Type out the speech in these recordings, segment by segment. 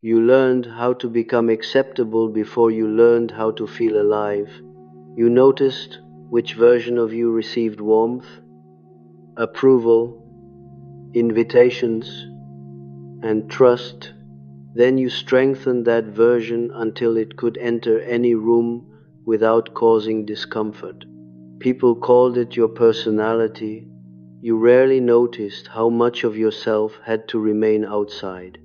You learned how to become acceptable before you learned how to feel alive. You noticed which version of you received warmth, approval, invitations, and trust. Then you strengthened that version until it could enter any room without causing discomfort. People called it your personality. You rarely noticed how much of yourself had to remain outside.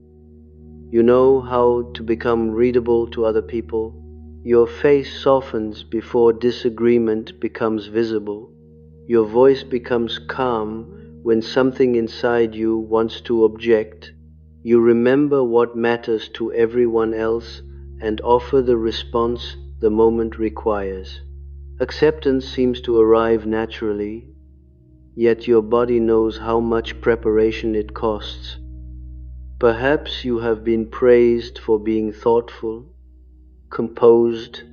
You know how to become readable to other people. Your face softens before disagreement becomes visible. Your voice becomes calm when something inside you wants to object. You remember what matters to everyone else and offer the response the moment requires. Acceptance seems to arrive naturally, yet your body knows how much preparation it costs. Perhaps you have been praised for being thoughtful, composed,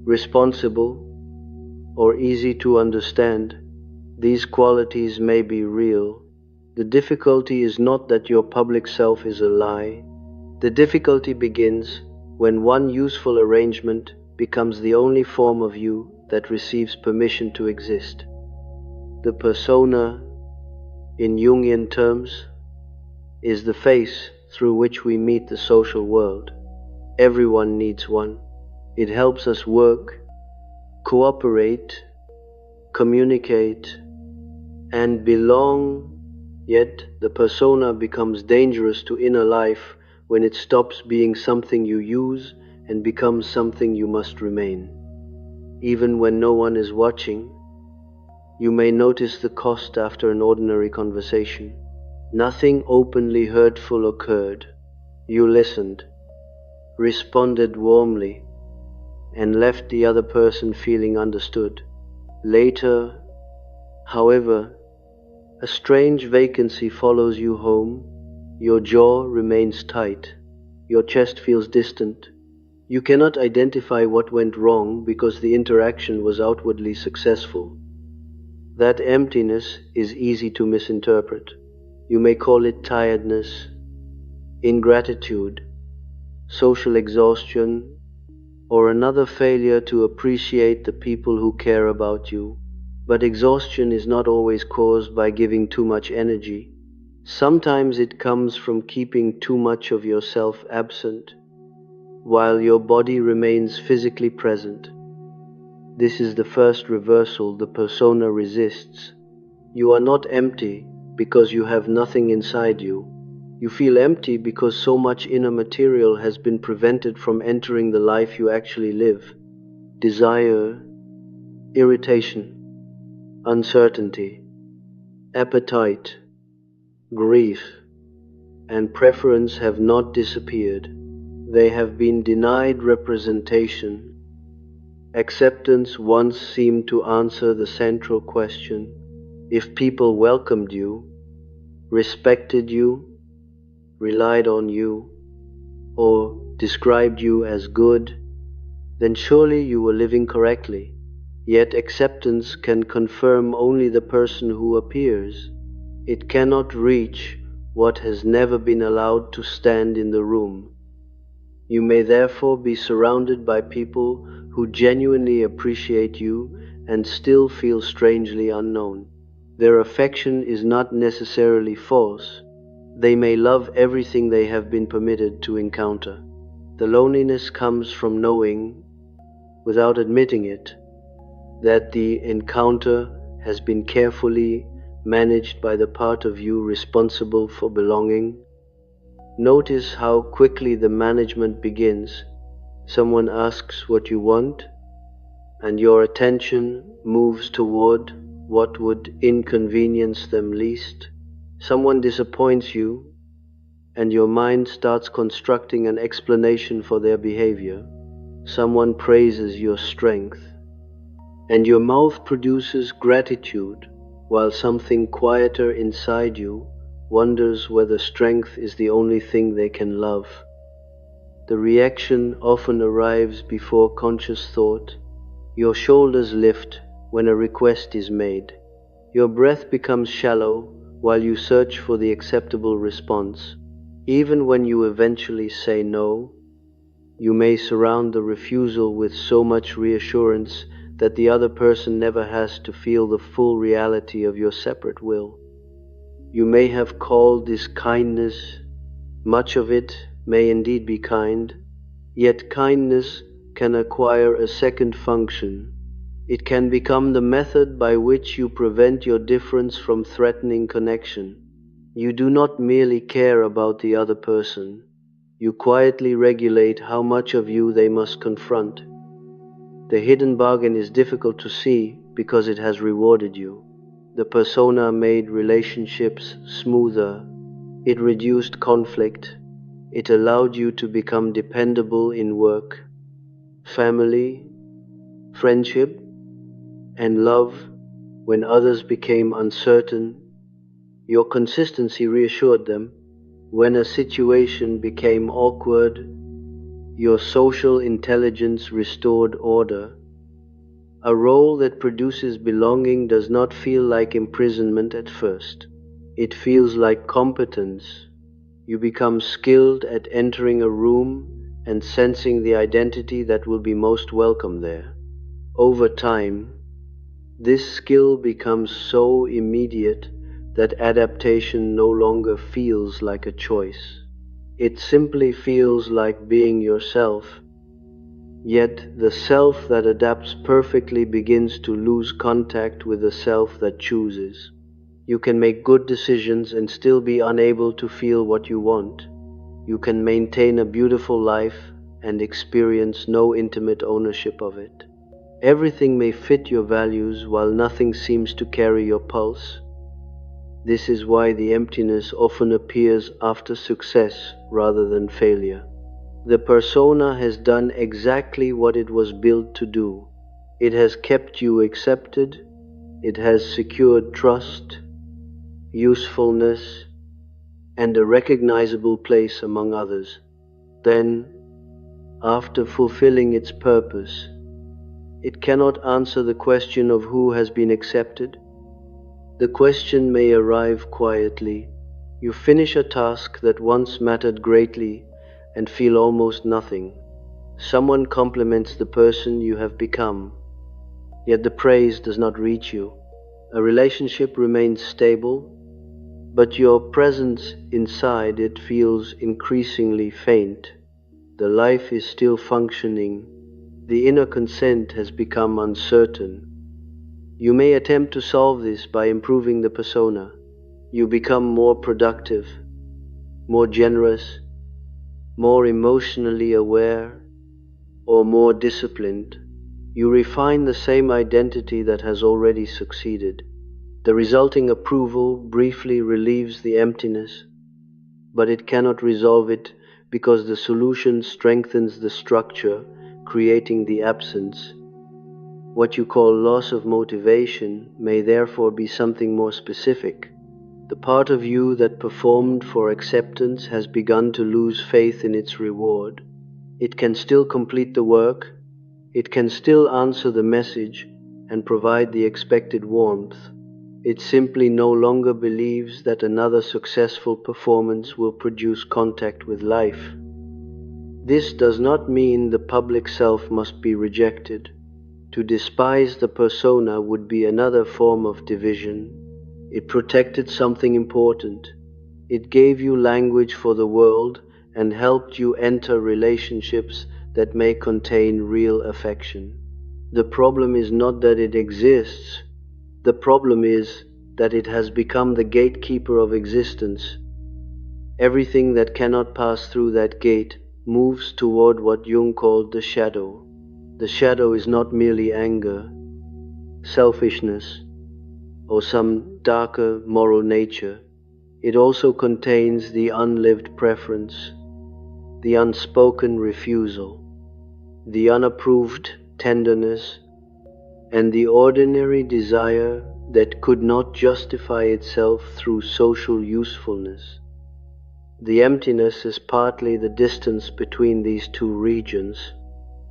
responsible, or easy to understand. These qualities may be real. The difficulty is not that your public self is a lie. The difficulty begins when one useful arrangement becomes the only form of you that receives permission to exist. The persona, in Jungian terms, is the face through which we meet the social world. Everyone needs one. It helps us work, cooperate, communicate, and belong. Yet the persona becomes dangerous to inner life when it stops being something you use and becomes something you must remain. Even when no one is watching, you may notice the cost after an ordinary conversation. Nothing openly hurtful occurred. You listened, responded warmly, and left the other person feeling understood. Later, however, a strange vacancy follows you home. Your jaw remains tight. Your chest feels distant. You cannot identify what went wrong because the interaction was outwardly successful. That emptiness is easy to misinterpret. You may call it tiredness, ingratitude, social exhaustion, or another failure to appreciate the people who care about you. But exhaustion is not always caused by giving too much energy. Sometimes it comes from keeping too much of yourself absent, while your body remains physically present. This is the first reversal the persona resists. You are not empty because you have nothing inside you. You feel empty because so much inner material has been prevented from entering the life you actually live. Desire, irritation, uncertainty, appetite, grief, and preference have not disappeared. They have been denied representation. Acceptance once seemed to answer the central question: if people welcomed you, respected you, relied on you, or described you as good, then surely you were living correctly. Yet acceptance can confirm only the person who appears. It cannot reach what has never been allowed to stand in the room. You may therefore be surrounded by people who genuinely appreciate you and still feel strangely unknown. Their affection is not necessarily false. They may love everything they have been permitted to encounter. The loneliness comes from knowing, without admitting it, that the encounter has been carefully managed by the part of you responsible for belonging. Notice how quickly the management begins. Someone asks what you want, and your attention moves toward what would inconvenience them least. Someone disappoints you, and your mind starts constructing an explanation for their behavior. Someone praises your strength, and your mouth produces gratitude, while something quieter inside you wonders whether strength is the only thing they can love. The reaction often arrives before conscious thought. Your shoulders lift when a request is made. Your breath becomes shallow while you search for the acceptable response. Even when you eventually say no, you may surround the refusal with so much reassurance that the other person never has to feel the full reality of your separate will. You may have called this kindness. Much of it may indeed be kind, yet kindness can acquire a second function. It can become the method by which you prevent your difference from threatening connection. You do not merely care about the other person. You quietly regulate how much of you they must confront. The hidden bargain is difficult to see because it has rewarded you. The persona made relationships smoother. It reduced conflict. It allowed you to become dependable in work, family, friendship, and love. When others became uncertain, your consistency reassured them. When a situation became awkward, your social intelligence restored order. A role that produces belonging does not feel like imprisonment at first. It feels like competence. You become skilled at entering a room and sensing the identity that will be most welcome there. Over time, this skill becomes so immediate that adaptation no longer feels like a choice. It simply feels like being yourself. Yet the self that adapts perfectly begins to lose contact with the self that chooses. You can make good decisions and still be unable to feel what you want. You can maintain a beautiful life and experience no intimate ownership of it. Everything may fit your values while nothing seems to carry your pulse. This is why the emptiness often appears after success rather than failure. The persona has done exactly what it was built to do. It has kept you accepted. It has secured trust, usefulness, and a recognizable place among others. Then, after fulfilling its purpose, it cannot answer the question of who has been accepted. The question may arrive quietly. You finish a task that once mattered greatly and feel almost nothing. Someone compliments the person you have become, yet the praise does not reach you. A relationship remains stable, but your presence inside it feels increasingly faint. The life is still functioning. The inner consent has become uncertain. You may attempt to solve this by improving the persona. You become more productive, more generous, more emotionally aware, or more disciplined. You refine the same identity that has already succeeded. The resulting approval briefly relieves the emptiness, but it cannot resolve it because the solution strengthens the structure, creating the absence. What you call loss of motivation may therefore be something more specific. The part of you that performed for acceptance has begun to lose faith in its reward. It can still complete the work, it can still answer the message and provide the expected warmth. It simply no longer believes that another successful performance will produce contact with life. This does not mean the public self must be rejected. To despise the persona would be another form of division. It protected something important. It gave you language for the world and helped you enter relationships that may contain real affection. The problem is not that it exists. The problem is that it has become the gatekeeper of existence. Everything that cannot pass through that gate moves toward what Jung called the shadow. The shadow is not merely anger, selfishness, or some darker moral nature. It also contains the unlived preference, the unspoken refusal, the unapproved tenderness, and the ordinary desire that could not justify itself through social usefulness. The emptiness is partly the distance between these two regions.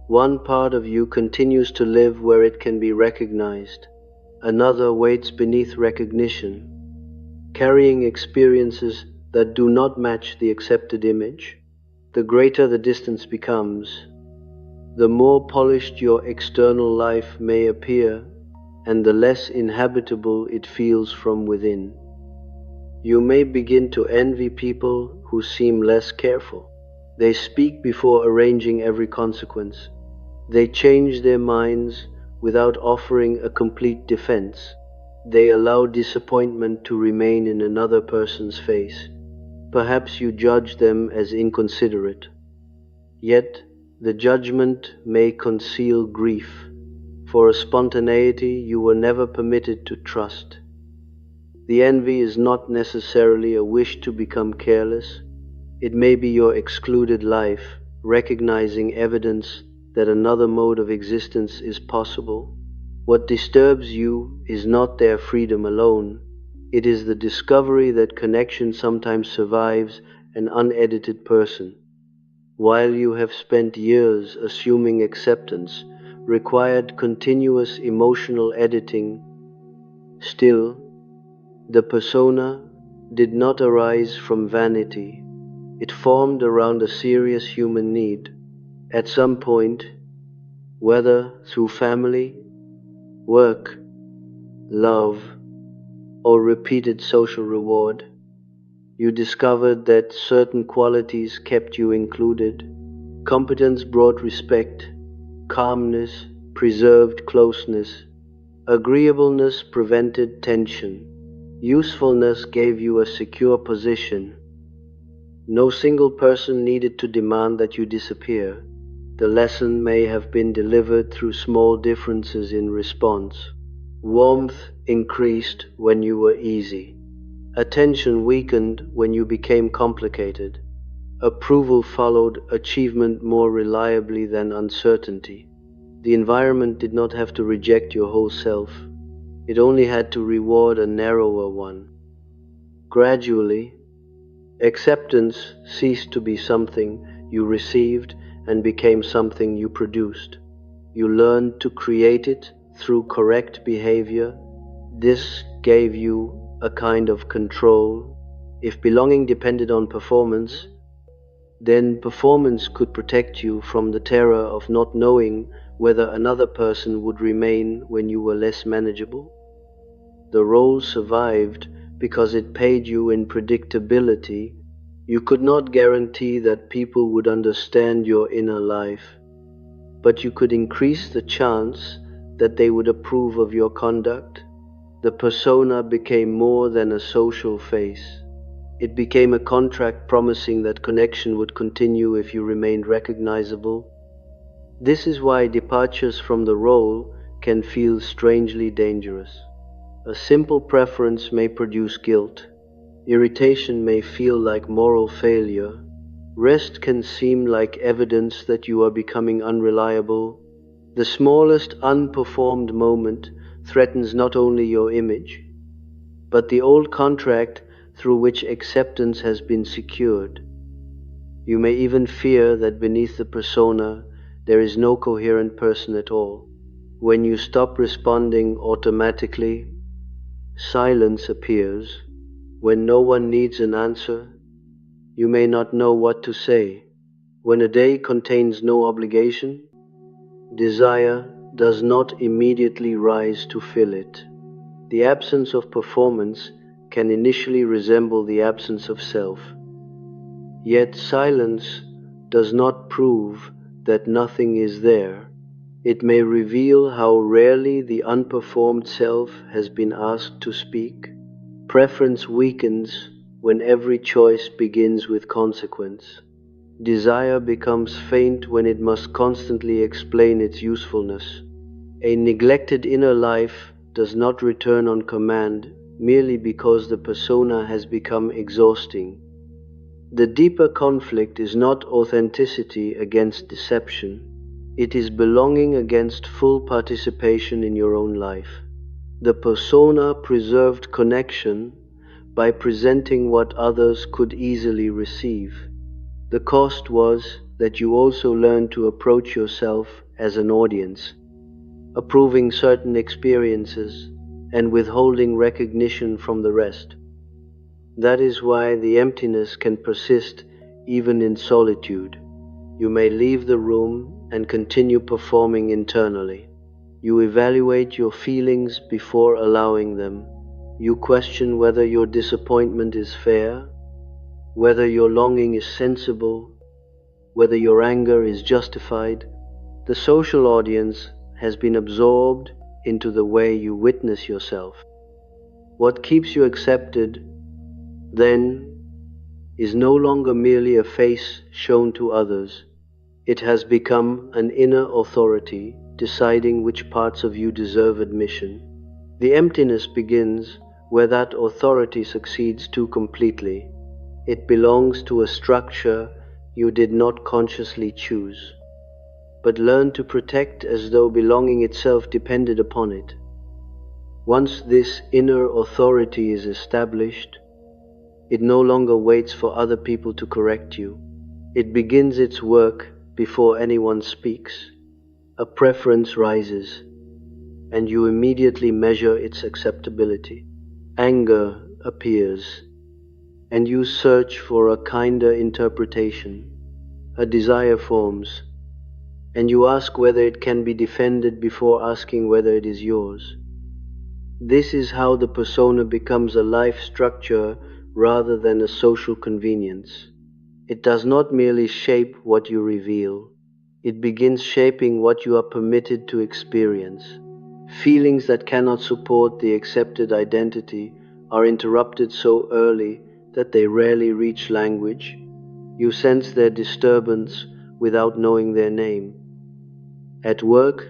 One part of you continues to live where it can be recognized. Another waits beneath recognition, carrying experiences that do not match the accepted image, the greater the distance becomes. The more polished your external life may appear, and the less inhabitable it feels from within. You may begin to envy people who seem less careful. They speak before arranging every consequence. They change their minds without offering a complete defense. They allow disappointment to remain in another person's face. Perhaps you judge them as inconsiderate. Yet, the judgment may conceal grief for a spontaneity you were never permitted to trust. The envy is not necessarily a wish to become careless. It may be your excluded life, recognizing evidence that another mode of existence is possible. What disturbs you is not their freedom alone. It is the discovery that connection sometimes survives an unedited person. While you have spent years assuming acceptance required continuous emotional editing, still, the persona did not arise from vanity. It formed around a serious human need. At some point, whether through family, work, love, or repeated social reward, you discovered that certain qualities kept you included. Competence brought respect, calmness preserved closeness, agreeableness prevented tension, usefulness gave you a secure position. No single person needed to demand that you disappear. The lesson may have been delivered through small differences in response. Warmth increased when you were easy. Attention weakened when you became complicated. Approval followed achievement more reliably than uncertainty. The environment did not have to reject your whole self. It only had to reward a narrower one. Gradually, acceptance ceased to be something you received and became something you produced. You learned to create it through correct behavior. This gave you a kind of control. If belonging depended on performance, then performance could protect you from the terror of not knowing whether another person would remain when you were less manageable. The role survived because it paid you in predictability. You could not guarantee that people would understand your inner life, but you could increase the chance that they would approve of your conduct. The persona became more than a social face. It became a contract promising that connection would continue if you remained recognizable. This is why departures from the role can feel strangely dangerous. A simple preference may produce guilt. Irritation may feel like moral failure. Rest can seem like evidence that you are becoming unreliable. The smallest unperformed moment threatens not only your image, but the old contract through which acceptance has been secured. You may even fear that beneath the persona there is no coherent person at all. When you stop responding automatically, silence appears. When no one needs an answer, you may not know what to say. When a day contains no obligation, desire does not immediately rise to fill it. The absence of performance can initially resemble the absence of self. Yet silence does not prove that nothing is there. It may reveal how rarely the unperformed self has been asked to speak. Preference weakens when every choice begins with consequence. Desire becomes faint when it must constantly explain its usefulness. A neglected inner life does not return on command merely because the persona has become exhausting. The deeper conflict is not authenticity against deception. It is belonging against full participation in your own life. The persona preserved connection by presenting what others could easily receive. The cost was that you also learned to approach yourself as an audience, approving certain experiences and withholding recognition from the rest. That is why the emptiness can persist even in solitude. You may leave the room and continue performing internally. You evaluate your feelings before allowing them. You question whether your disappointment is fair, whether your longing is sensible, whether your anger is justified. The social audience has been absorbed into the way you witness yourself. What keeps you accepted, then, is no longer merely a face shown to others. It has become an inner authority deciding which parts of you deserve admission. The emptiness begins where that authority succeeds too completely. It belongs to a structure you did not consciously choose, but learned to protect as though belonging itself depended upon it. Once this inner authority is established, it no longer waits for other people to correct you. It begins its work before anyone speaks. A preference rises, and you immediately measure its acceptability. Anger appears, and you search for a kinder interpretation. A desire forms, and you ask whether it can be defended before asking whether it is yours. This is how the persona becomes a life structure rather than a social convenience. It does not merely shape what you reveal, it begins shaping what you are permitted to experience. Feelings that cannot support the accepted identity are interrupted so early that they rarely reach language. You sense their disturbance without knowing their name. At work,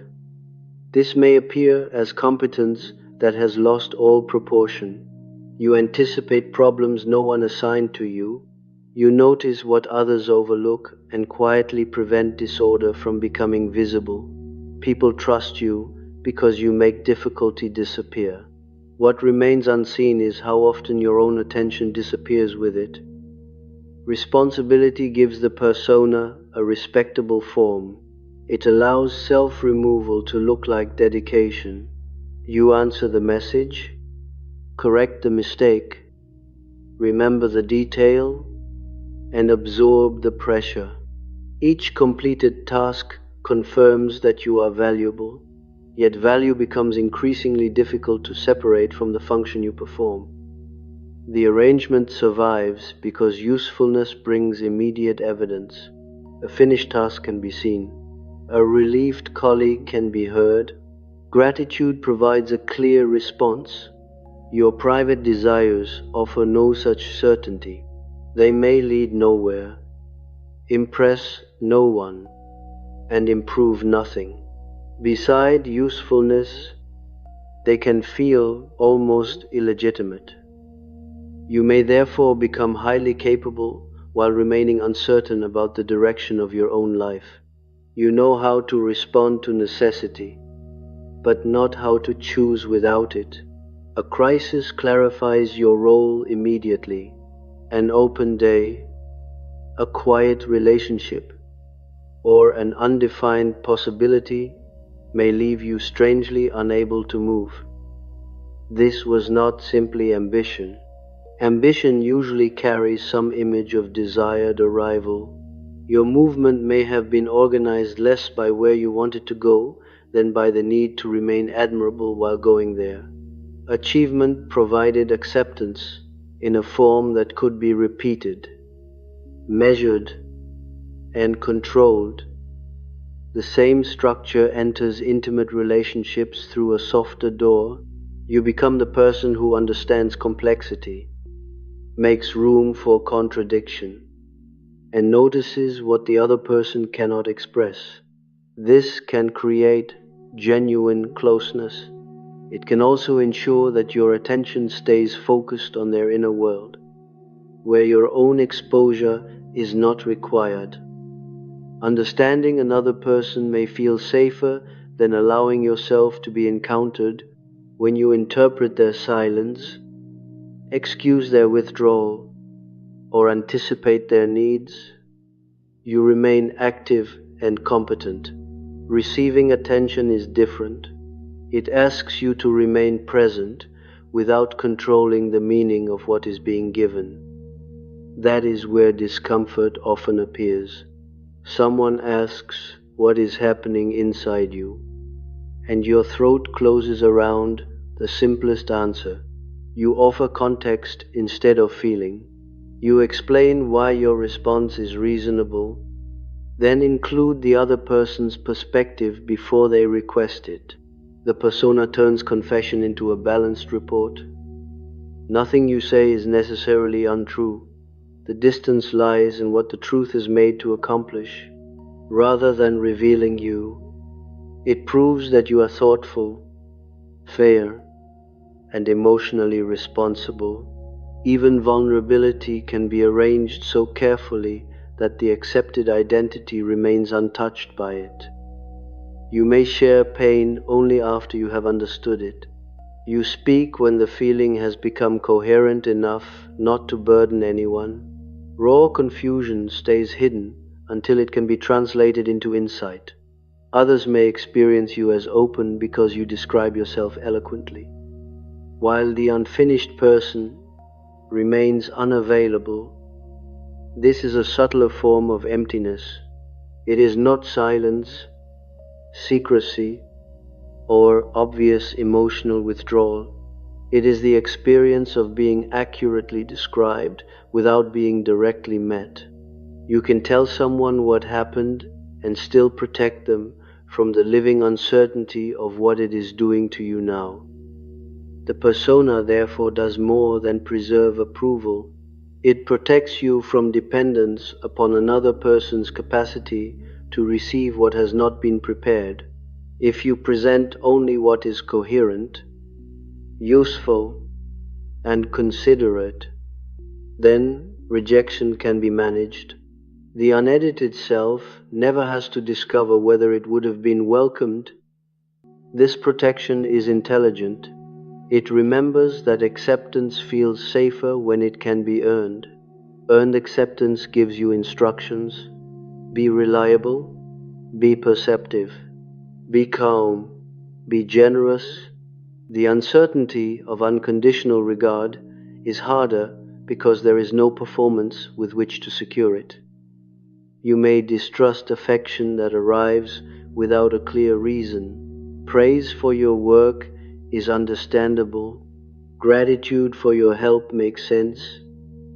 this may appear as competence that has lost all proportion. You anticipate problems no one assigned to you. You notice what others overlook and quietly prevent disorder from becoming visible. People trust you because you make difficulty disappear. What remains unseen is how often your own attention disappears with it. Responsibility gives the persona a respectable form. It allows self-removal to look like dedication. You answer the message, correct the mistake, remember the detail, and absorb the pressure. Each completed task confirms that you are valuable, yet value becomes increasingly difficult to separate from the function you perform. The arrangement survives because usefulness brings immediate evidence. A finished task can be seen. A relieved colleague can be heard. Gratitude provides a clear response. Your private desires offer no such certainty. They may lead nowhere, impress no one, and improve nothing. Beside usefulness, they can feel almost illegitimate. You may therefore become highly capable while remaining uncertain about the direction of your own life. You know how to respond to necessity, but not how to choose without it. A crisis clarifies your role immediately. An open day, a quiet relationship, or an undefined possibility may leave you strangely unable to move. This was not simply ambition. Ambition usually carries some image of desired arrival. Your movement may have been organized less by where you wanted to go than by the need to remain admirable while going there. Achievement provided acceptance in a form that could be repeated, measured, and controlled. The same structure enters intimate relationships through a softer door. You become the person who understands complexity, makes room for contradiction, and notices what the other person cannot express. This can create genuine closeness. It can also ensure that your attention stays focused on their inner world, where your own exposure is not required. Understanding another person may feel safer than allowing yourself to be encountered. When you interpret their silence, excuse their withdrawal, or anticipate their needs, you remain active and competent. Receiving attention is different. It asks you to remain present without controlling the meaning of what is being given. That is where discomfort often appears. Someone asks what is happening inside you, and your throat closes around the simplest answer. You offer context instead of feeling. You explain why your response is reasonable, then include the other person's perspective before they request it. The persona turns confession into a balanced report. Nothing you say is necessarily untrue. The distance lies in what the truth is made to accomplish, rather than revealing you. It proves that you are thoughtful, fair, and emotionally responsible. Even vulnerability can be arranged so carefully that the accepted identity remains untouched by it. You may share pain only after you have understood it. You speak when the feeling has become coherent enough not to burden anyone. Raw confusion stays hidden until it can be translated into insight. Others may experience you as open because you describe yourself eloquently, while the unfinished person remains unavailable. This is a subtler form of emptiness. It is not silence, secrecy, or obvious emotional withdrawal. It is the experience of being accurately described without being directly met. You can tell someone what happened and still protect them from the living uncertainty of what it is doing to you now. The persona therefore does more than preserve approval. It protects you from dependence upon another person's capacity to receive what has not been prepared. If you present only what is coherent, useful, and considerate, then rejection can be managed. The unedited self never has to discover whether it would have been welcomed. This protection is intelligent. It remembers that acceptance feels safer when it can be earned. Earned acceptance gives you instructions. Be reliable, be perceptive, be calm, be generous. The uncertainty of unconditional regard is harder because there is no performance with which to secure it. You may distrust affection that arrives without a clear reason. Praise for your work is understandable. Gratitude for your help makes sense.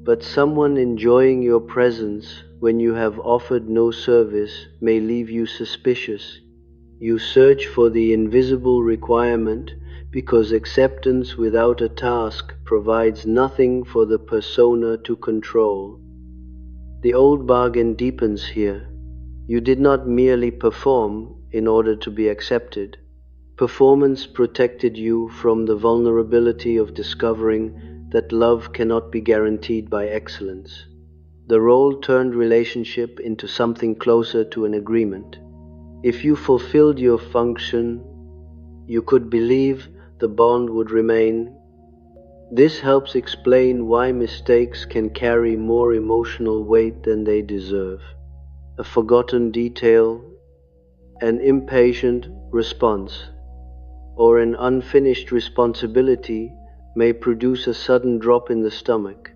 But someone enjoying your presence when you have offered no service may leave you suspicious. You search for the invisible requirement because acceptance without a task provides nothing for the persona to control. The old bargain deepens here. You did not merely perform in order to be accepted. Performance protected you from the vulnerability of discovering that love cannot be guaranteed by excellence. The role turned relationship into something closer to an agreement. If you fulfilled your function, you could believe the bond would remain. This helps explain why mistakes can carry more emotional weight than they deserve. A forgotten detail, an impatient response, or an unfinished responsibility may produce a sudden drop in the stomach.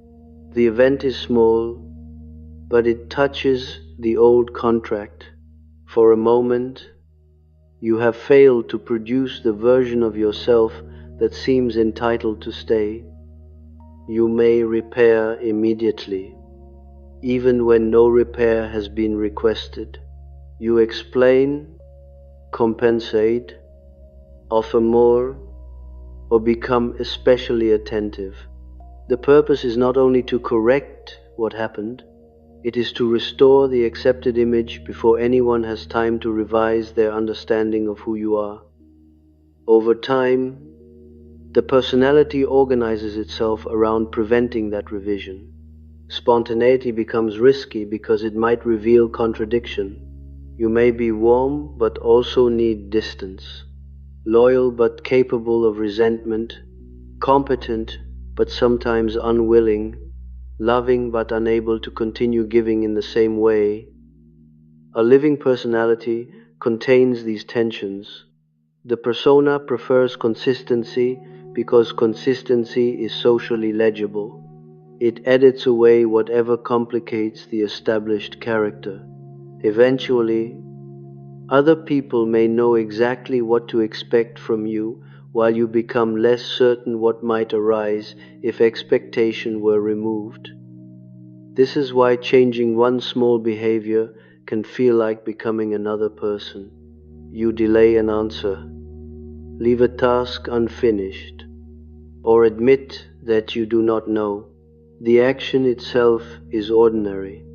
The event is small, but it touches the old contract. For a moment, you have failed to produce the version of yourself that seems entitled to stay. You may repair immediately, even when no repair has been requested. You explain, compensate, offer more, or become especially attentive. The purpose is not only to correct what happened, it is to restore the accepted image before anyone has time to revise their understanding of who you are. Over time, the personality organizes itself around preventing that revision. Spontaneity becomes risky because it might reveal contradiction. You may be warm but also need distance, loyal but capable of resentment, competent but sometimes unwilling, loving but unable to continue giving in the same way. A living personality contains these tensions. The persona prefers consistency because consistency is socially legible. It edits away whatever complicates the established character. Eventually, other people may know exactly what to expect from you, while you become less certain what might arise if expectation were removed. This is why changing one small behavior can feel like becoming another person. You delay an answer, leave a task unfinished, or admit that you do not know. The action itself is ordinary,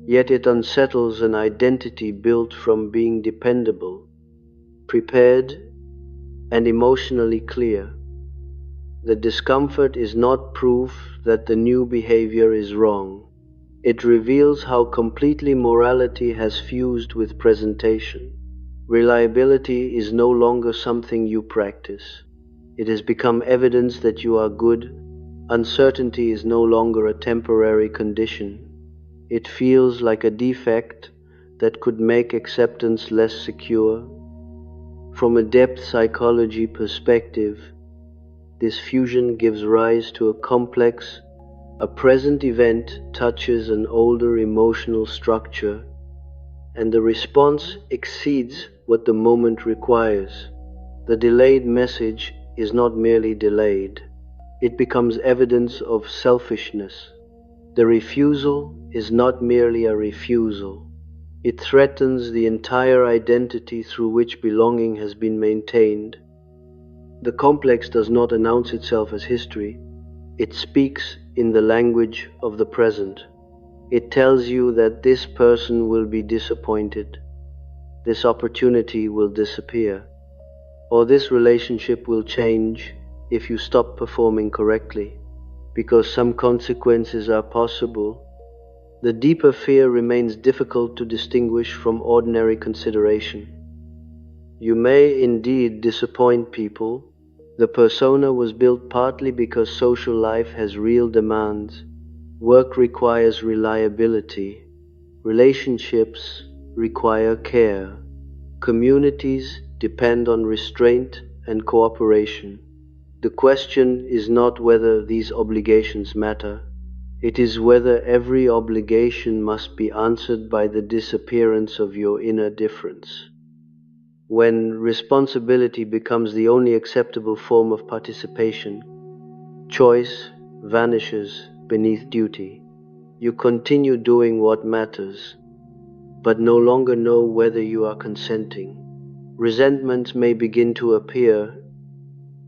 yet it unsettles an identity built from being dependable, prepared, and emotionally clear. The discomfort is not proof that the new behavior is wrong. It reveals how completely morality has fused with presentation. Reliability is no longer something you practice. It has become evidence that you are good. Uncertainty is no longer a temporary condition. It feels like a defect that could make acceptance less secure. From a depth psychology perspective, this fusion gives rise to a complex. A present event touches an older emotional structure, and the response exceeds what the moment requires. The delayed message is not merely delayed, it becomes evidence of selfishness. The refusal is not merely a refusal, it threatens the entire identity through which belonging has been maintained. The complex does not announce itself as history, it speaks in the language of the present. It tells you that this person will be disappointed, this opportunity will disappear, or this relationship will change if you stop performing correctly, because some consequences are possible. The deeper fear remains difficult to distinguish from ordinary consideration. You may indeed disappoint people. The persona was built partly because social life has real demands. Work requires reliability. Relationships require care. Communities depend on restraint and cooperation. The question is not whether these obligations matter. It is whether every obligation must be answered by the disappearance of your inner difference. When responsibility becomes the only acceptable form of participation, choice vanishes beneath duty. You continue doing what matters, but no longer know whether you are consenting. Resentment may begin to appear,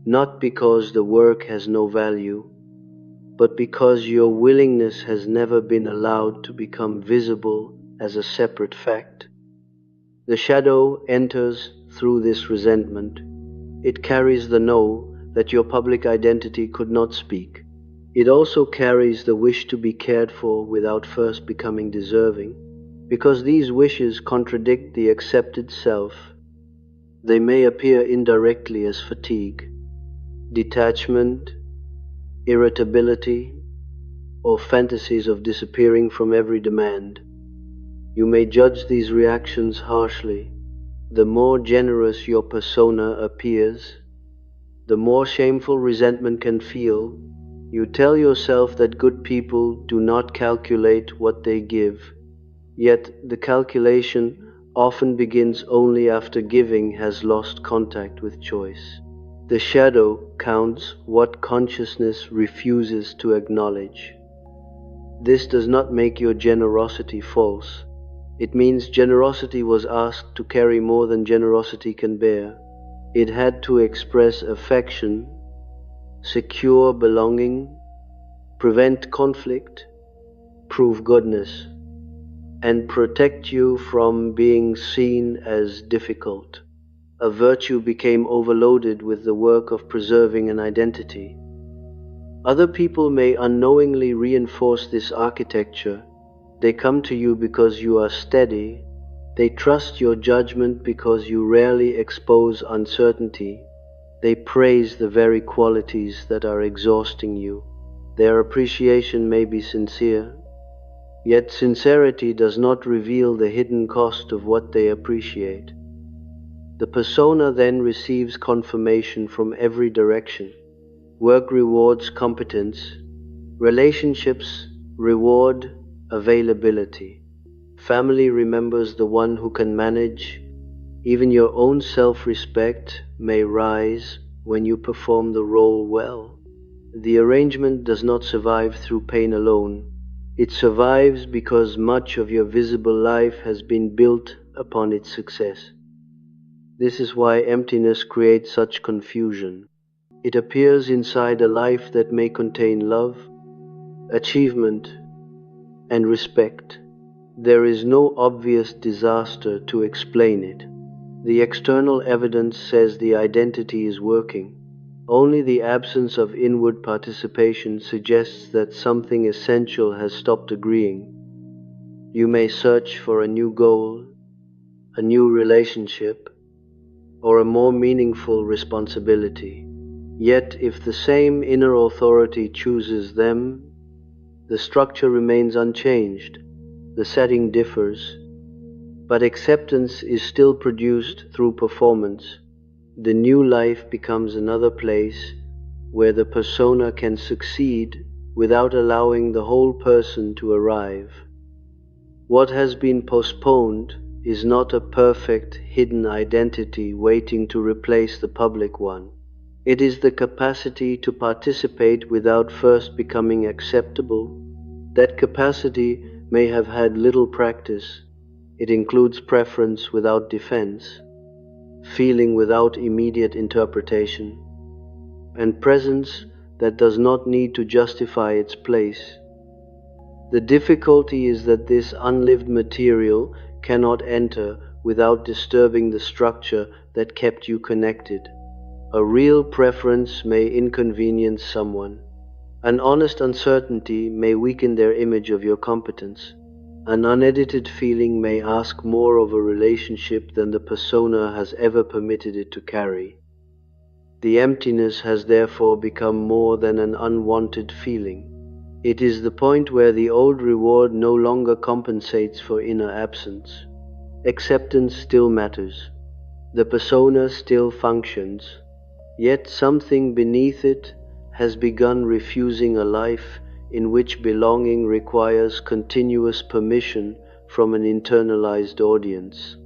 not because the work has no value, but because your willingness has never been allowed to become visible as a separate fact. The shadow enters through this resentment. It carries the know that your public identity could not speak. It also carries the wish to be cared for without first becoming deserving. Because these wishes contradict the accepted self, they may appear indirectly as fatigue, detachment, irritability, or fantasies of disappearing from every demand. You may judge these reactions harshly. The more generous your persona appears, the more shameful resentment can feel. You tell yourself that good people do not calculate what they give, yet the calculation often begins only after giving has lost contact with choice. The shadow counts what consciousness refuses to acknowledge. This does not make your generosity false. It means generosity was asked to carry more than generosity can bear. It had to express affection, secure belonging, prevent conflict, prove goodness, and protect you from being seen as difficult. A virtue became overloaded with the work of preserving an identity. Other people may unknowingly reinforce this architecture. They come to you because you are steady. They trust your judgment because you rarely expose uncertainty. They praise the very qualities that are exhausting you. Their appreciation may be sincere, yet sincerity does not reveal the hidden cost of what they appreciate. The persona then receives confirmation from every direction. Work rewards competence. Relationships reward availability. Family remembers the one who can manage. Even your own self-respect may rise when you perform the role well. The arrangement does not survive through pain alone. It survives because much of your visible life has been built upon its success. This is why emptiness creates such confusion. It appears inside a life that may contain love, achievement, and respect. There is no obvious disaster to explain it. The external evidence says the identity is working. Only the absence of inward participation suggests that something essential has stopped agreeing. You may search for a new goal, a new relationship, or a more meaningful responsibility. Yet, if the same inner authority chooses them, the structure remains unchanged. The setting differs, but acceptance is still produced through performance. The new life becomes another place where the persona can succeed without allowing the whole person to arrive. What has been postponed is not a perfect hidden identity waiting to replace the public one. It is the capacity to participate without first becoming acceptable. That capacity may have had little practice. It includes preference without defense, feeling without immediate interpretation, and presence that does not need to justify its place. The difficulty is that this unlived material cannot enter without disturbing the structure that kept you connected. A real preference may inconvenience someone. An honest uncertainty may weaken their image of your competence. An unedited feeling may ask more of a relationship than the persona has ever permitted it to carry. The emptiness has therefore become more than an unwanted feeling. It is the point where the old reward no longer compensates for inner absence. Acceptance still matters. The persona still functions. Yet something beneath it has begun refusing a life in which belonging requires continuous permission from an internalized audience.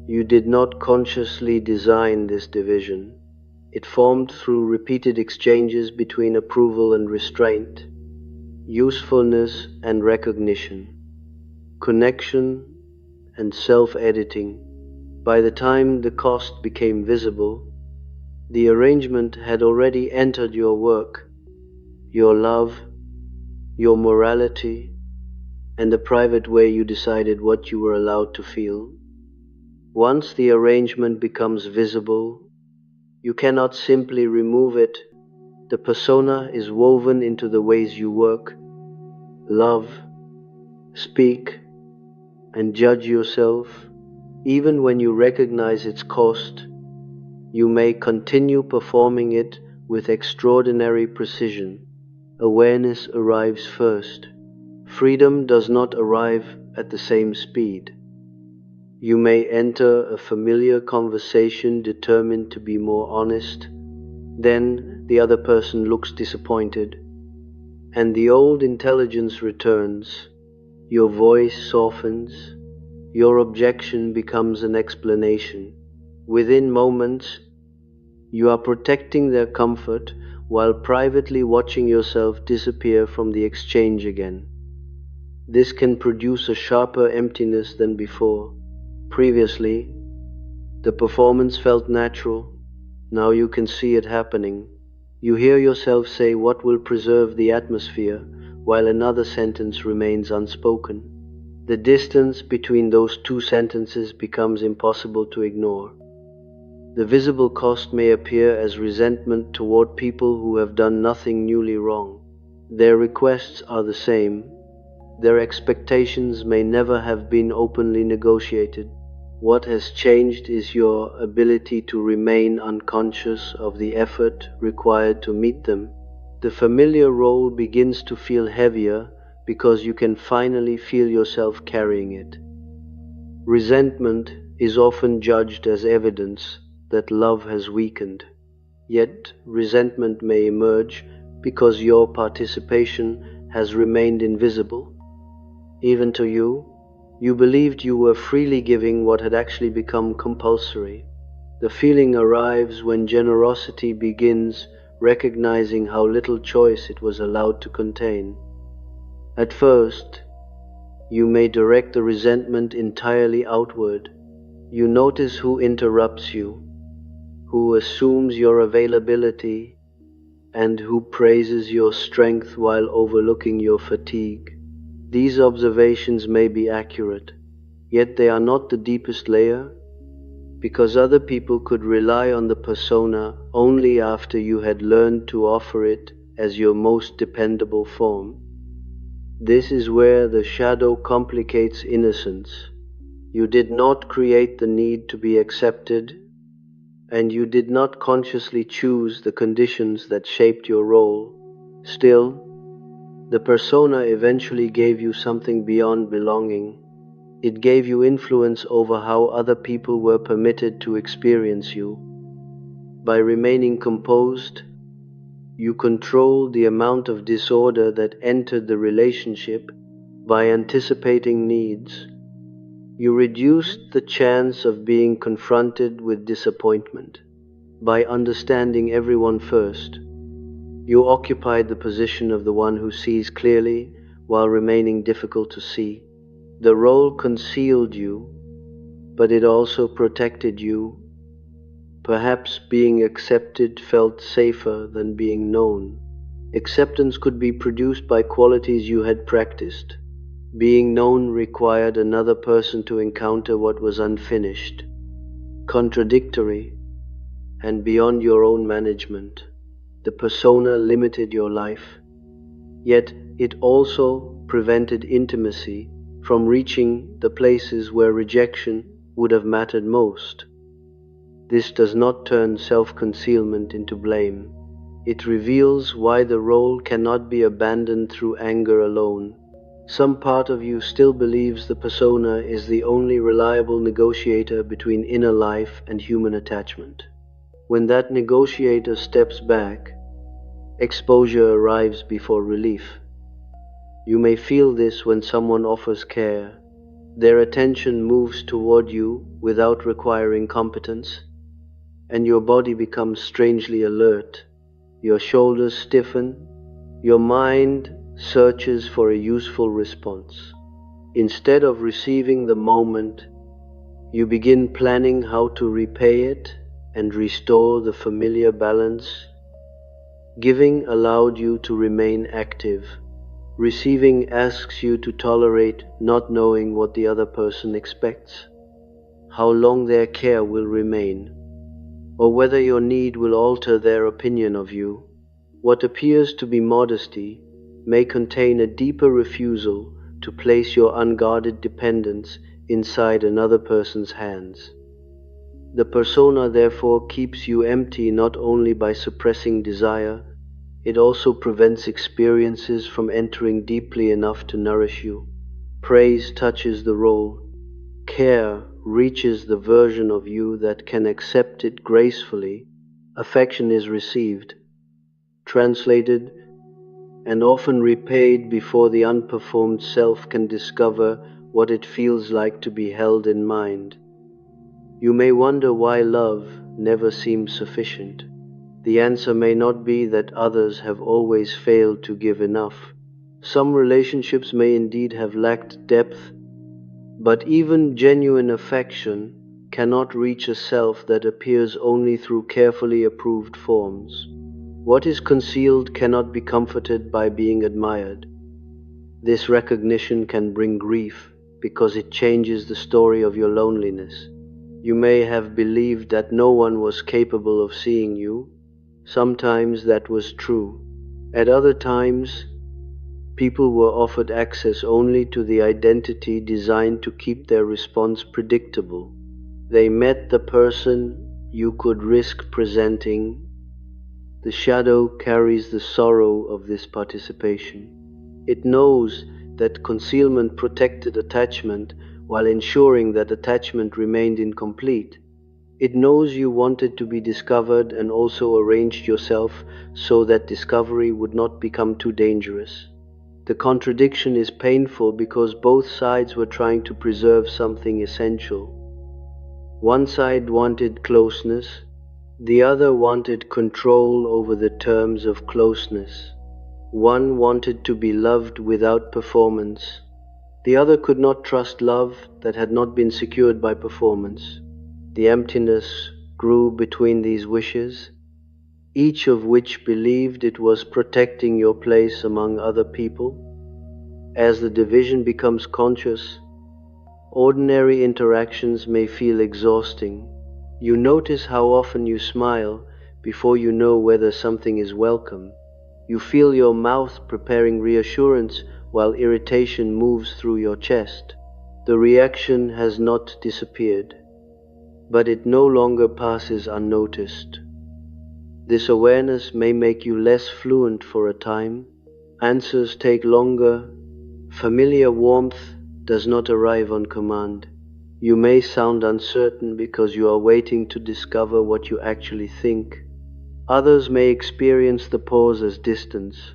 You did not consciously design this division. It formed through repeated exchanges between approval and restraint, usefulness and recognition, connection and self-editing. By the time the cost became visible, the arrangement had already entered your work, your love, your morality, and the private way you decided what you were allowed to feel. Once the arrangement becomes visible, you cannot simply remove it. The persona is woven into the ways you work, love, speak, and judge yourself. Even when you recognize its cost, you may continue performing it with extraordinary precision. Awareness arrives first. Freedom does not arrive at the same speed. You may enter a familiar conversation determined to be more honest. Then the other person looks disappointed, and the old intelligence returns. Your voice softens. Your objection becomes an explanation. Within moments, you are protecting their comfort while privately watching yourself disappear from the exchange again. This can produce a sharper emptiness than before. Previously, the performance felt natural. Now you can see it happening. You hear yourself say what will preserve the atmosphere, while another sentence remains unspoken. The distance between those two sentences becomes impossible to ignore. The visible cost may appear as resentment toward people who have done nothing newly wrong. Their requests are the same. Their expectations may never have been openly negotiated. What has changed is your ability to remain unconscious of the effort required to meet them. The familiar role begins to feel heavier because you can finally feel yourself carrying it. Resentment is often judged as evidence that love has weakened. yet resentment may emerge because your participation has remained invisible. Even to you, you believed you were freely giving what had actually become compulsory. The feeling arrives when generosity begins recognizing how little choice it was allowed to contain. At first, you may direct the resentment entirely outward. You notice who interrupts you, who assumes your availability, and who praises your strength while overlooking your fatigue. These observations may be accurate, yet they are not the deepest layer, because other people could rely on the persona only after you had learned to offer it as your most dependable form. This is where the shadow complicates innocence. You did not create the need to be accepted, and you did not consciously choose the conditions that shaped your role. Still, the persona eventually gave you something beyond belonging. It gave you influence over how other people were permitted to experience you. By remaining composed, you controlled the amount of disorder that entered the relationship. By anticipating needs, you reduced the chance of being confronted with disappointment. By understanding everyone first, you occupied the position of the one who sees clearly while remaining difficult to see. The role concealed you, but it also protected you. Perhaps being accepted felt safer than being known. Acceptance could be produced by qualities you had practiced. Being known required another person to encounter what was unfinished, contradictory, and beyond your own management. The persona limited your life, yet it also prevented intimacy from reaching the places where rejection would have mattered most. This does not turn self-concealment into blame. It reveals why the role cannot be abandoned through anger alone. Some part of you still believes the persona is the only reliable negotiator between inner life and human attachment. When that negotiator steps back, exposure arrives before relief. You may feel this when someone offers care. Their attention moves toward you without requiring competence, and your body becomes strangely alert. Your shoulders stiffen, your mind searches for a useful response. Instead of receiving the moment, you begin planning how to repay it and restore the familiar balance. Giving allowed you to remain active. Receiving asks you to tolerate not knowing what the other person expects, how long their care will remain, or whether your need will alter their opinion of you. What appears to be modesty may contain a deeper refusal to place your unguarded dependence inside another person's hands. The persona therefore keeps you empty not only by suppressing desire, it also prevents experiences from entering deeply enough to nourish you. Praise touches the role. Care reaches the version of you that can accept it gracefully. Affection is received, translated, and often repaid before the unperformed self can discover what it feels like to be held in mind. You may wonder why love never seems sufficient. The answer may not be that others have always failed to give enough. Some relationships may indeed have lacked depth, but even genuine affection cannot reach a self that appears only through carefully approved forms. What is concealed cannot be comforted by being admired. This recognition can bring grief because it changes the story of your loneliness. You may have believed that no one was capable of seeing you. Sometimes that was true. At other times, people were offered access only to the identity designed to keep their response predictable. They met the person you could risk presenting. The shadow carries the sorrow of this participation. It knows that concealment protected attachment while ensuring that attachment remained incomplete. It knows you wanted to be discovered and also arranged yourself so that discovery would not become too dangerous. The contradiction is painful because both sides were trying to preserve something essential. One side wanted closeness, the other wanted control over the terms of closeness. One wanted to be loved without performance. The other could not trust love that had not been secured by performance. The emptiness grew between these wishes, each of which believed it was protecting your place among other people. As the division becomes conscious, ordinary interactions may feel exhausting. You notice how often you smile before you know whether something is welcome. You feel your mouth preparing reassurance while irritation moves through your chest. The reaction has not disappeared, but it no longer passes unnoticed. This awareness may make you less fluent for a time. Answers take longer. Familiar warmth does not arrive on command. You may sound uncertain because you are waiting to discover what you actually think. Others may experience the pause as distance,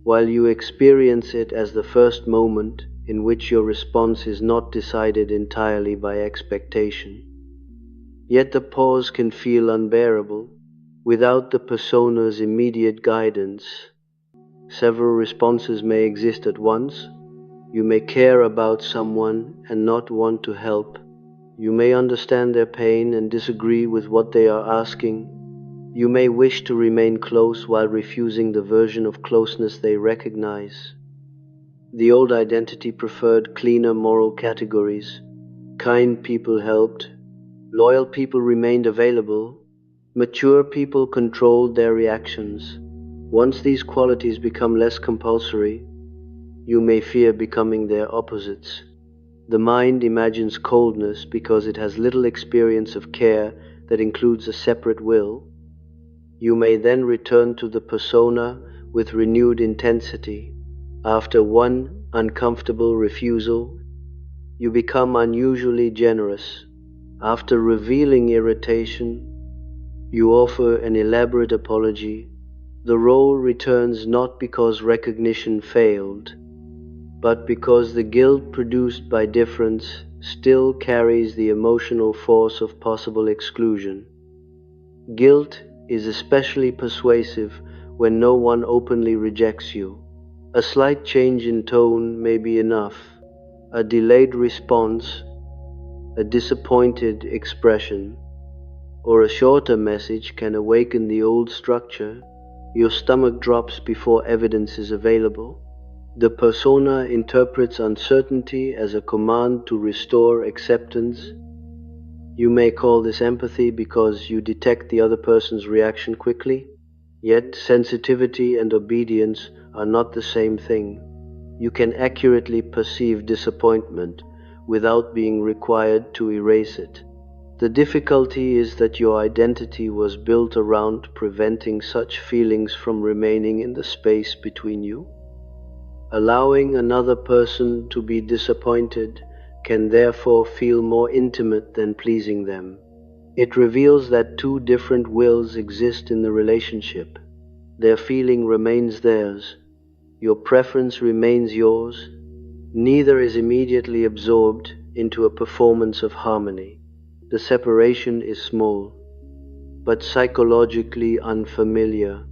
while you experience it as the first moment in which your response is not decided entirely by expectation. Yet the pause can feel unbearable without the persona's immediate guidance. Several responses may exist at once. You may care about someone and not want to help. You may understand their pain and disagree with what they are asking. You may wish to remain close while refusing the version of closeness they recognize. The old identity preferred cleaner moral categories. Kind people helped. Loyal people remained available. Mature people controlled their reactions. Once these qualities become less compulsory, you may fear becoming their opposites. The mind imagines coldness because it has little experience of care that includes a separate will. You may then return to the persona with renewed intensity. After one uncomfortable refusal, you become unusually generous. After revealing irritation, you offer an elaborate apology. The role returns not because recognition failed, but because the guilt produced by difference still carries the emotional force of possible exclusion. Guilt is especially persuasive when no one openly rejects you. A slight change in tone may be enough. A delayed response, a disappointed expression, or a shorter message can awaken the old structure. Your stomach drops before evidence is available. The persona interprets uncertainty as a command to restore acceptance. You may call this empathy because you detect the other person's reaction quickly. Yet sensitivity and obedience are not the same thing. You can accurately perceive disappointment without being required to erase it. The difficulty is that your identity was built around preventing such feelings from remaining in the space between you. Allowing another person to be disappointed can therefore feel more intimate than pleasing them. It reveals that two different wills exist in the relationship. Their feeling remains theirs. Your preference remains yours. Neither is immediately absorbed into a performance of harmony. The separation is small, but psychologically unfamiliar.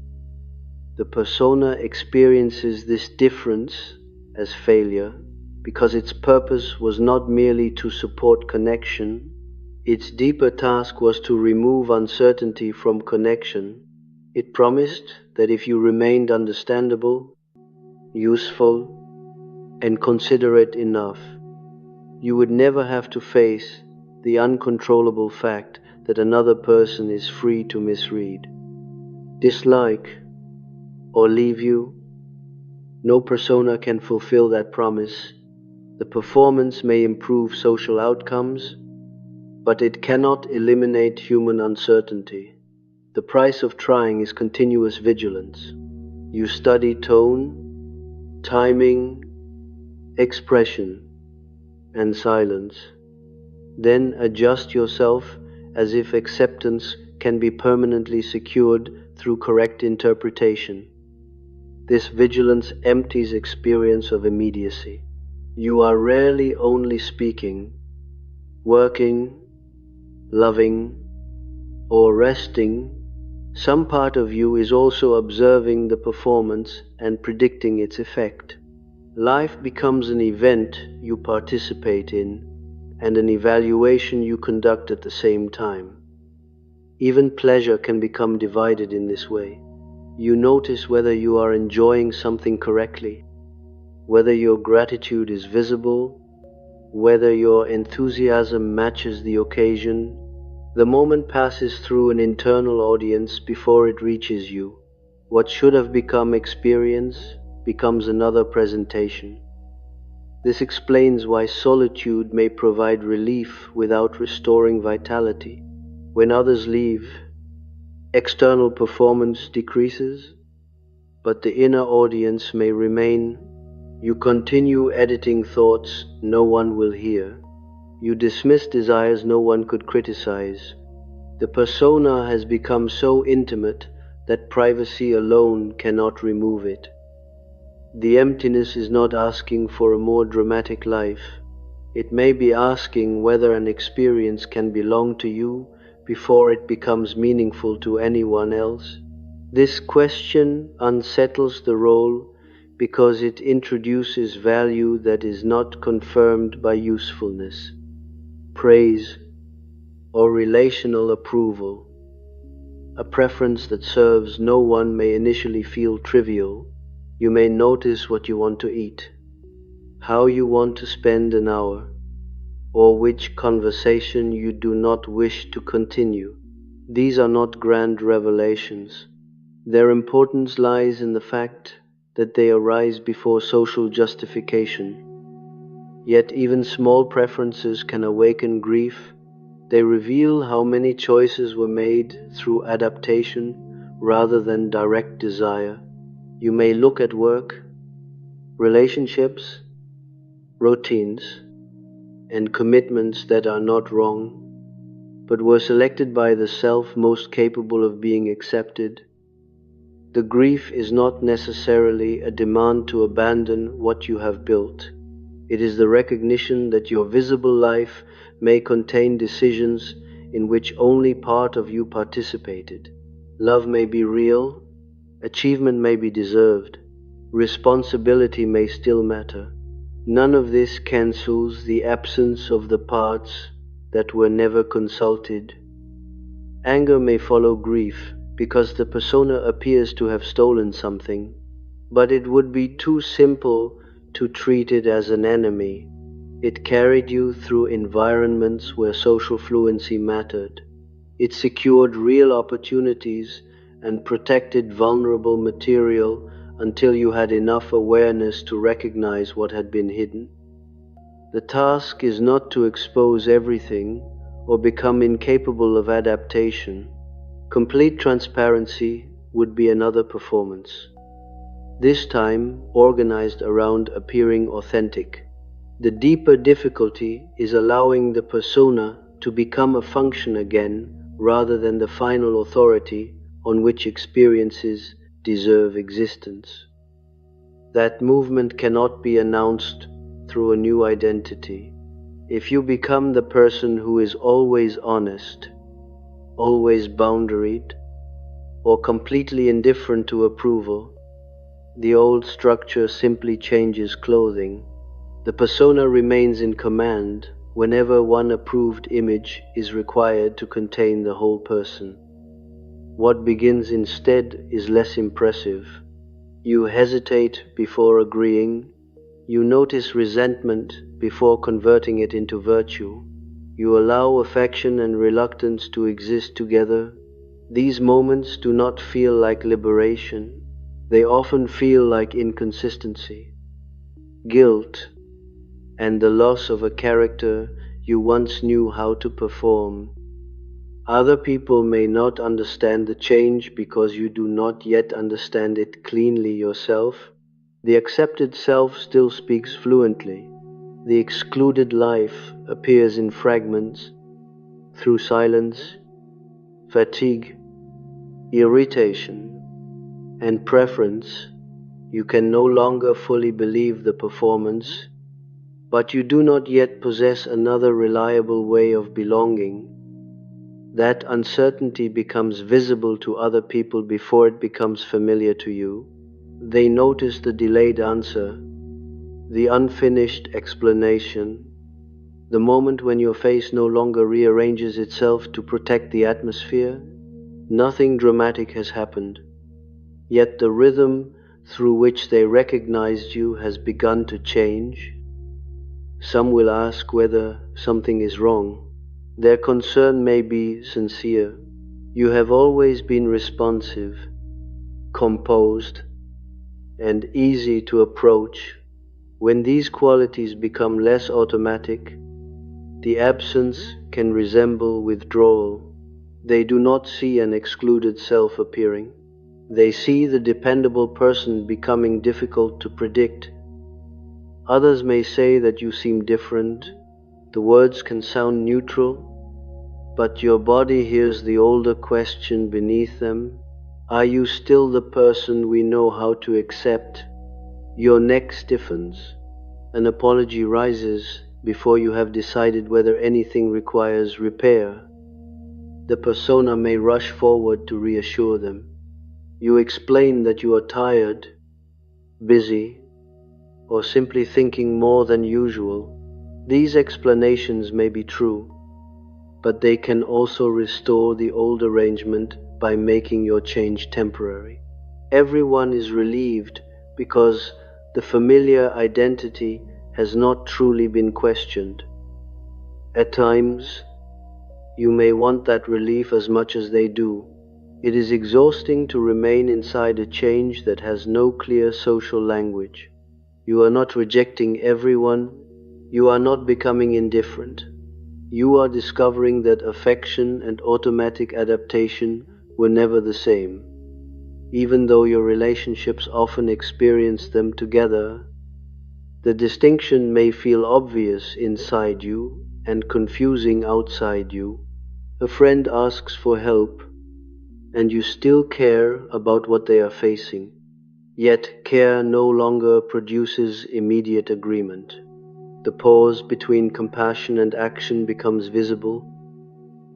The persona experiences this difference as failure because its purpose was not merely to support connection. Its deeper task was to remove uncertainty from connection. It promised that if you remained understandable, useful, and considerate enough, you would never have to face the uncontrollable fact that another person is free to misread, dislike, or leave you. No persona can fulfill that promise. The performance may improve social outcomes, but it cannot eliminate human uncertainty. The price of trying is continuous vigilance. You study tone, timing, expression, and silence. Then adjust yourself as if acceptance can be permanently secured through correct interpretation. This vigilance empties experience of immediacy. You are rarely only speaking, working, loving, or resting. Some part of you is also observing the performance and predicting its effect. Life becomes an event you participate in and an evaluation you conduct at the same time. Even pleasure can become divided in this way. You notice whether you are enjoying something correctly, whether your gratitude is visible, whether your enthusiasm matches the occasion. The moment passes through an internal audience before it reaches you. What should have become experience becomes another presentation. This explains why solitude may provide relief without restoring vitality. When others leave, external performance decreases, but the inner audience may remain. You continue editing thoughts no one will hear. You dismiss desires no one could criticize. The persona has become so intimate that privacy alone cannot remove it. The emptiness is not asking for a more dramatic life. It may be asking whether an experience can belong to you before it becomes meaningful to anyone else. This question unsettles the role because it introduces value that is not confirmed by usefulness, praise, or relational approval. A preference that serves no one may initially feel trivial. You may notice what you want to eat, how you want to spend an hour, or which conversation you do not wish to continue. These are not grand revelations. Their importance lies in the fact that they arise before social justification. Yet even small preferences can awaken grief. They reveal how many choices were made through adaptation rather than direct desire. You may look at work, relationships, routines, and commitments that are not wrong, but were selected by the self most capable of being accepted. The grief is not necessarily a demand to abandon what you have built. It is the recognition that your visible life may contain decisions in which only part of you participated. Love may be real, achievement may be deserved, responsibility may still matter. None of this cancels the absence of the parts that were never consulted. Anger may follow grief because the persona appears to have stolen something, but it would be too simple to treat it as an enemy. It carried you through environments where social fluency mattered. It secured real opportunities and protected vulnerable material until you had enough awareness to recognize what had been hidden. The task is not to expose everything or become incapable of adaptation. Complete transparency would be another performance, this time organized around appearing authentic. The deeper difficulty is allowing the persona to become a function again rather than the final authority on which experiences deserve existence. That movement cannot be announced through a new identity. If you become the person who is always honest, always boundaried, or completely indifferent to approval, the old structure simply changes clothing. The persona remains in command whenever one approved image is required to contain the whole person. What begins instead is less impressive. You hesitate before agreeing. You notice resentment before converting it into virtue. You allow affection and reluctance to exist together. These moments do not feel like liberation. They often feel like inconsistency, guilt, and the loss of a character you once knew how to perform. Other people may not understand the change because you do not yet understand it cleanly yourself. The accepted self still speaks fluently. The excluded life appears in fragments. Through silence, fatigue, irritation, and preference, you can no longer fully believe the performance, but you do not yet possess another reliable way of belonging. That uncertainty becomes visible to other people before it becomes familiar to you. They notice the delayed answer, the unfinished explanation, the moment when your face no longer rearranges itself to protect the atmosphere. Nothing dramatic has happened, yet the rhythm through which they recognized you has begun to change. Some will ask whether something is wrong. Their concern may be sincere. You have always been responsive, composed, and easy to approach. When these qualities become less automatic, the absence can resemble withdrawal. They do not see an excluded self appearing. They see the dependable person becoming difficult to predict. Others may say that you seem different. The words can sound neutral, but your body hears the older question beneath them. Are you still the person we know how to accept? Your neck stiffens. An apology rises before you have decided whether anything requires repair. The persona may rush forward to reassure them. You explain that you are tired, busy, or simply thinking more than usual. These explanations may be true, but they can also restore the old arrangement by making your change temporary. Everyone is relieved because the familiar identity has not truly been questioned. At times, you may want that relief as much as they do. It is exhausting to remain inside a change that has no clear social language. You are not rejecting everyone. You are not becoming indifferent. You are discovering that affection and automatic adaptation were never the same. Even though your relationships often experience them together, the distinction may feel obvious inside you and confusing outside you. A friend asks for help, and you still care about what they are facing. Yet care no longer produces immediate agreement. The pause between compassion and action becomes visible,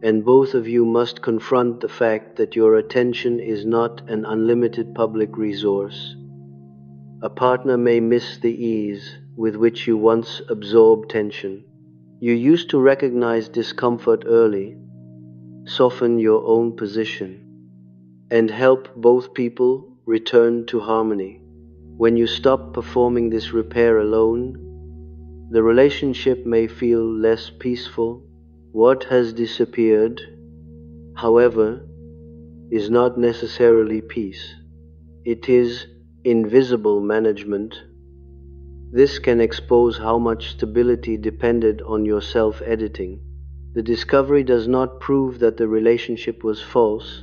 and both of you must confront the fact that your attention is not an unlimited public resource. A partner may miss the ease with which you once absorbed tension. You used to recognize discomfort early, soften your own position, and help both people return to harmony. When you stop performing this repair alone, the relationship may feel less peaceful. What has disappeared, however, is not necessarily peace. It is invisible management. This can expose how much stability depended on your self-editing. The discovery does not prove that the relationship was false.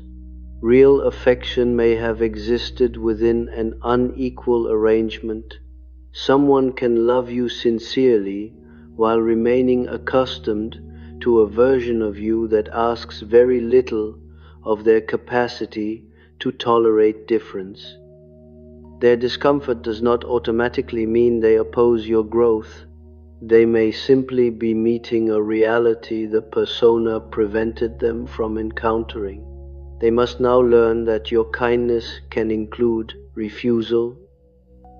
Real affection may have existed within an unequal arrangement. Someone can love you sincerely while remaining accustomed to a version of you that asks very little of their capacity to tolerate difference. Their discomfort does not automatically mean they oppose your growth. They may simply be meeting a reality the persona prevented them from encountering. They must now learn that your kindness can include refusal,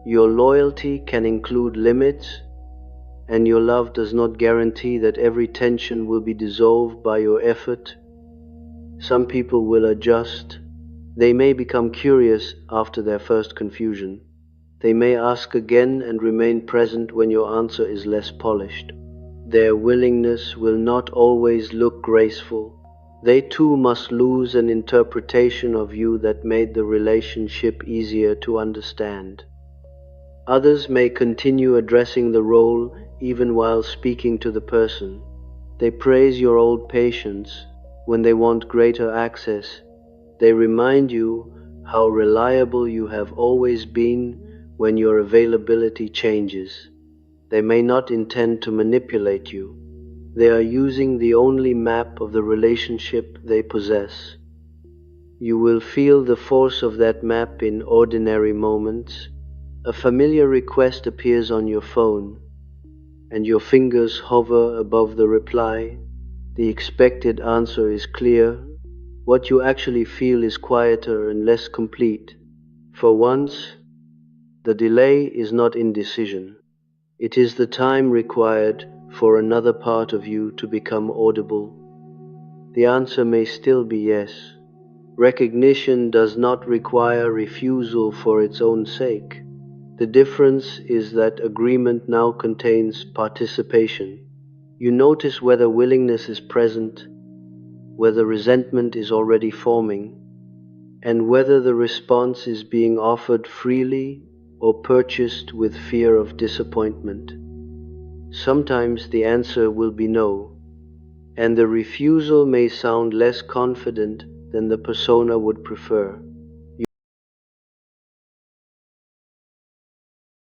your loyalty can include limits, and your love does not guarantee that every tension will be dissolved by your effort. Some people will adjust. They may become curious after their first confusion. They may ask again and remain present when your answer is less polished. Their willingness will not always look graceful. They too must lose an interpretation of you that made the relationship easier to understand. Others may continue addressing the role even while speaking to the person. They praise your old patience when they want greater access. They remind you how reliable you have always been when your availability changes. They may not intend to manipulate you. They are using the only map of the relationship they possess. You will feel the force of that map in ordinary moments. A familiar request appears on your phone, and your fingers hover above the reply. The expected answer is clear. What you actually feel is quieter and less complete. For once, the delay is not indecision. It is the time required for another part of you to become audible. The answer may still be yes. Recognition does not require refusal for its own sake. The difference is that agreement now contains participation. You notice whether willingness is present, whether resentment is already forming, and whether the response is being offered freely or purchased with fear of disappointment. Sometimes the answer will be no, and the refusal may sound less confident than the persona would prefer.